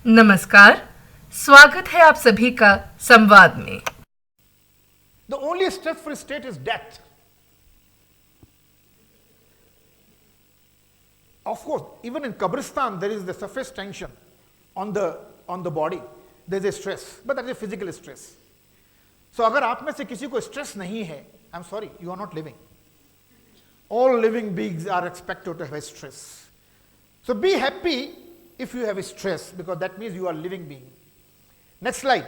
नमस्कार, स्वागत है आप सभी का संवाद में। The only stress-free state is death. Of course, even in Kabristan, there is the surface tension on the body. There is a stress, but that is a physical stress. So, अगर आप में से किसी को stress नहीं है, I'm sorry, you are not living. All living beings are expected to have a stress. So, be happy if you have a stress, because that means you are a living being. Next slide.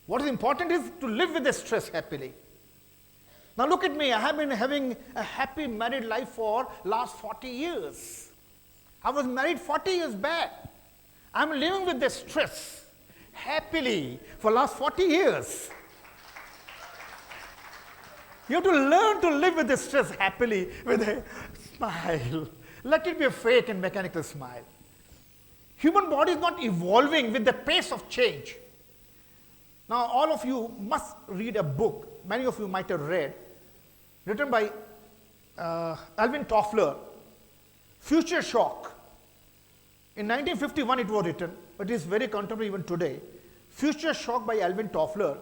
What is important is to live with the stress happily. Now look at me, I have been having a happy married life for last 40 years. I was married 40 years back. I'm living with the stress happily for last 40 years. You have to learn to live with the stress happily with a smile. Let it be a fake and mechanical smile. Human body is not evolving with the pace of change. Now, all of you must read a book, many of you might have read, written by Alvin Toffler, Future Shock. In 1951 it was written, but it is very contemporary even today. Future Shock by Alvin Toffler.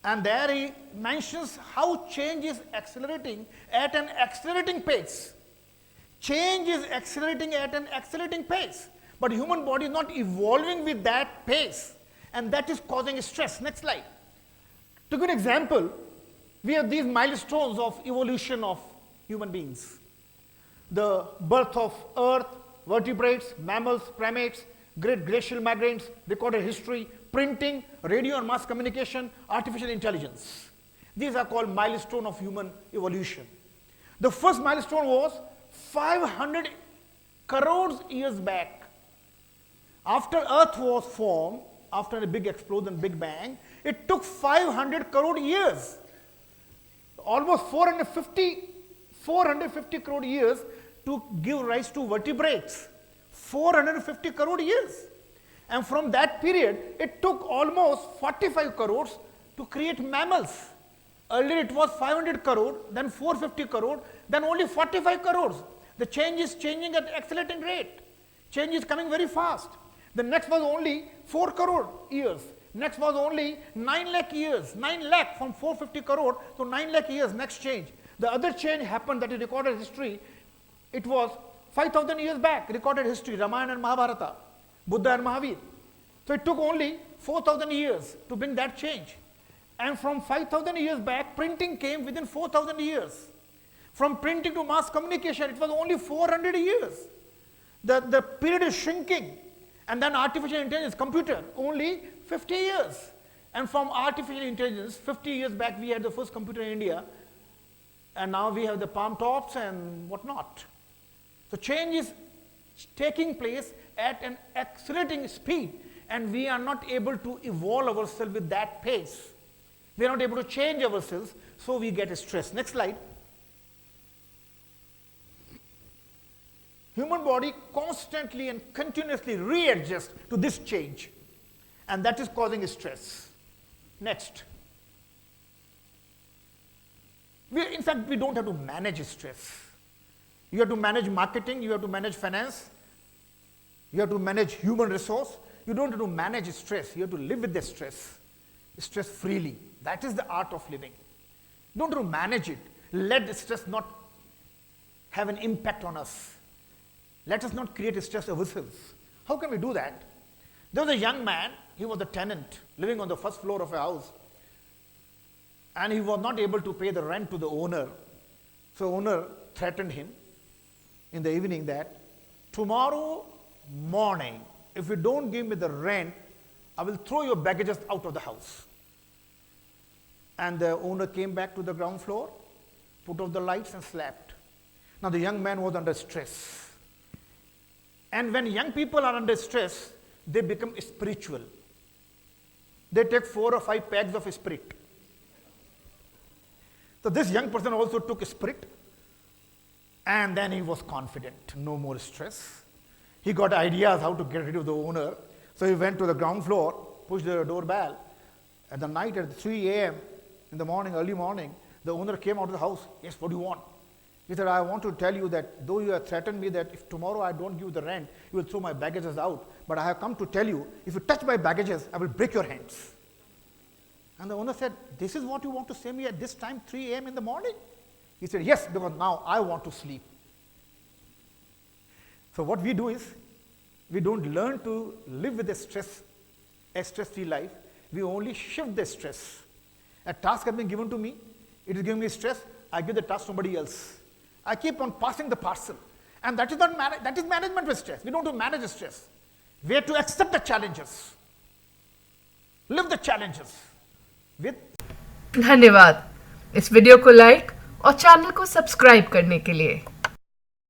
And there he mentions how change is accelerating at an accelerating pace. Change is accelerating at an accelerating pace. But human body is not evolving with that pace, and that is causing stress. Next slide. To give an example, we have these milestones of evolution of human beings. The birth of earth, vertebrates, mammals, primates, great glacial migrants, recorded history, printing, radio and mass communication, artificial intelligence. These are called milestones of human evolution. The first milestone was 500 crores years back. After Earth was formed, after a big explosion, Big Bang, it took 500 crore years, almost 450 crore years to give rise to vertebrates. 450 crore years. And from that period, it took almost 45 crores to create mammals. Earlier it was 500 crore, then 450 crore, then only 45 crores. The change is changing at accelerating rate. Change is coming very fast. The next was only 4 crore years. Next was only 9 lakh years. 9 lakh from 450 crore to 9 lakh years, next change. The other change happened that is recorded history. It was 5,000 years back, recorded history, Ramayana and Mahabharata, Buddha and Mahavir. So it took only 4,000 years to bring that change. And from 5,000 years back, printing came within 4,000 years. From printing to mass communication, it was only 400 years. The period is shrinking. And then artificial intelligence, computer, only 50 years. And from artificial intelligence, 50 years back we had the first computer in India, and now we have the palm tops and whatnot. So change is taking place at an accelerating speed, and we are not able to evolve ourselves with that pace. We are not able to change ourselves, so we get stress. Next slide. Human body constantly and continuously readjusts to this change, and that is causing stress. Next. In fact, we don't have to manage stress. You have to manage marketing, you have to manage finance, you have to manage human resource. You don't have to manage stress, you have to live with the stress freely. That is the art of living. You don't have to manage it. Let the stress not have an impact on us. Let us not create stress ourselves. How can we do that? There was a young man, he was a tenant living on the first floor of a house, and he was not able to pay the rent to the owner. So owner threatened him in the evening that tomorrow morning, if you don't give me the rent, I will throw your baggages out of the house. And the owner came back to the ground floor, put off the lights and slept. Now the young man was under stress. And when young people are under stress, they become spiritual. They take 4 or 5 pegs of spirit. So this young person also took spirit, and then he was confident, no more stress. He got ideas how to get rid of the owner. So he went to the ground floor, pushed the doorbell. At the night at 3 a.m. in the morning, early morning, the owner came out of the house. Yes, what do you want? He said, I want to tell you that though you have threatened me that if tomorrow I don't give you the rent, you will throw my baggages out. But I have come to tell you, if you touch my baggages, I will break your hands. And the owner said, this is what you want to say me at this time, 3 a.m. in the morning? He said, yes, because now I want to sleep. So what we do is, we don't learn to live with a stress-free life. We only shift the stress. A task has been given to me. It is giving me stress. I give the task to somebody else. I keep on passing the parcel. And that is not that is management with stress. We don't do manage stress. We have to accept the challenges. Live the challenges. With धन्यवाद इस video को like और channel को subscribe करने के लिए।